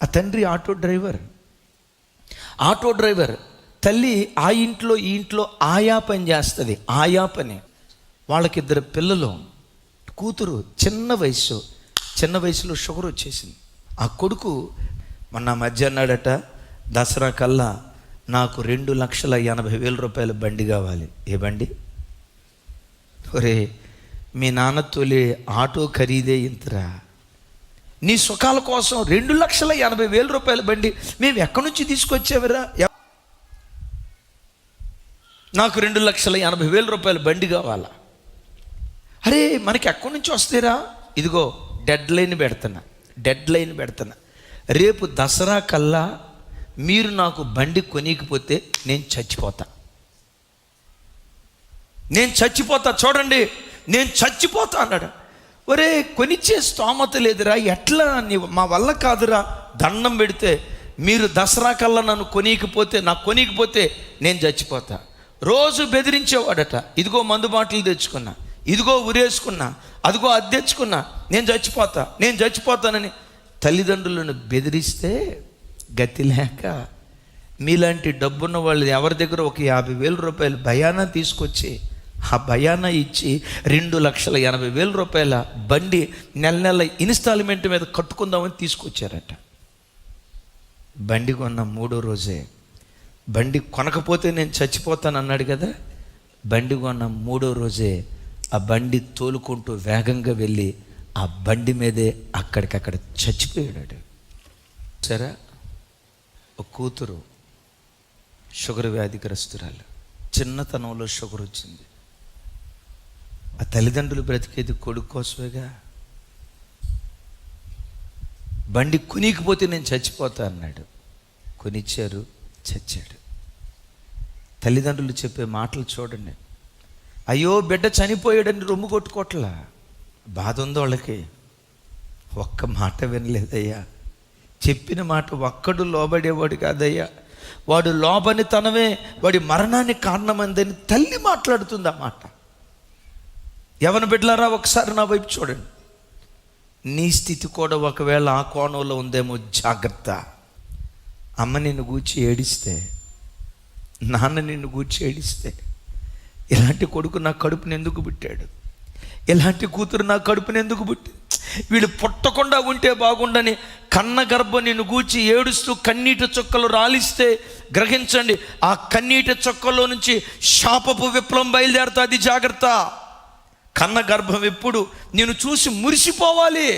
ఆ తండ్రి auto driver, తల్లి ఆ ఇంట్లో ఈ ఇంట్లో ఆయా పని చేస్తుంది, ఆయా పని. వాళ్ళకిద్దరు పిల్లలు, కూతురు చిన్న వయసులో షుగర్ వచ్చేసింది. ఆ కొడుకు మొన్న మధ్య అన్నాడట, దసరా కల్లా నాకు 2,80,000 బండి కావాలి. ఏ బండి? ఒరే, మీ నాన్న తొలి ఆటో ఖరీదే ఇంతరా, నీ సుఖాల కోసం 2,80,000 బండి మేము ఎక్కడి నుంచి తీసుకొచ్చేవరా? నాకు 2,80,000 బండి కావాలా? అరే మనకి ఎక్కడి నుంచి వస్తారా? ఇదిగో డెడ్ లైన్ పెడుతున్నా, రేపు దసరా కల్లా మీరు నాకు బండి కొనికపోతే నేను చచ్చిపోతా. చూడండి, నేను చచ్చిపోతా అన్నాడు. ఒరే, కొనిచ్చే స్తోమత లేదురా, ఎట్లా? మా వల్ల కాదురా, దండం పెడితే మీరు దసరా కల్లా నన్ను కొనికపోతే నేను చచ్చిపోతా. రోజు బెదిరించేవాడట, ఇదిగో మందు బాటిల్ తెచ్చుకున్నా, ఇదిగో ఉరేసుకున్నా, అదిగో అది తెచ్చుకున్నా, నేను చచ్చిపోతానని తల్లిదండ్రులను బెదిరిస్తే గతి లేక మీలాంటి డబ్బున్న వాళ్ళు ఎవరి దగ్గర ఒక 50,000 భయానా తీసుకొచ్చి ఆ భయానా ఇచ్చి 2,80,000 బండి నెల ఇన్స్టాల్మెంట్ మీద కట్టుకుందామని తీసుకొచ్చారట. బండి కొన్న 3వ రోజే, బండి కొనకపోతే నేను చచ్చిపోతాను అన్నాడు కదా, బండి కొన్న 3వ రోజే ఆ బండి తోలుకుంటూ వేగంగా వెళ్ళి ఆ బండి మీదే అక్కడికక్కడ చచ్చిపోయాడు. సరే, ఒక కూతురు షుగర్ వ్యాధిగ్రస్తురాలు, చిన్నతనంలో షుగర్ వచ్చింది. ఆ తల్లిదండ్రులు బ్రతికేది కొడుకు కోసమేగా. బండి కొనికపోతే నేను చచ్చిపోతా అన్నాడు, కొనిచ్చారు, చచ్చాడు. తల్లిదండ్రులు చెప్పే మాటలు చూడండి. అయ్యో బిడ్డ చనిపోయాడని రొమ్ము కొట్టుకోవట్లా, బాధ ఉందో వాళ్ళకి. ఒక్క మాట వినలేదయ్యా, చెప్పిన మాట ఒక్కడు లోబడేవాడు కాదయ్యా, వాడు లోబని తనమే వాడి మరణానికి కారణమందని తల్లి మాట్లాడుతుంది. ఆ మాట యవన బిడ్డలారా, ఒకసారి నా వైపు చూడండి. నీ స్థితి కూడా ఒకవేళ ఆ కోణంలో ఉందేమో, జాగ్రత్త. అమ్మ నిన్ను గూర్చి ఏడిస్తే, నాన్న నిన్ను గూర్చి ఏడిస్తే, ఇలాంటి కొడుకు నా కడుపుని ఎందుకు పుట్టాడు, ఇలాంటి కూతురు నా కడుపుని ఎందుకు పుట్టి, వీళ్ళు పుట్టకుండా ఉంటే బాగుండని కన్న గర్భం నిన్ను గూర్చి ఏడుస్తూ కన్నీటి చుక్కలు రాలిస్తే గ్రహించండి, ఆ కన్నీటి చుక్కల్లో నుంచి శాపపు విప్లవం బయలుదేరుతుంది. జాగ్రత్త. కన్న గర్భం ఎప్పుడు నేను చూసి మురిసిపోవాలి.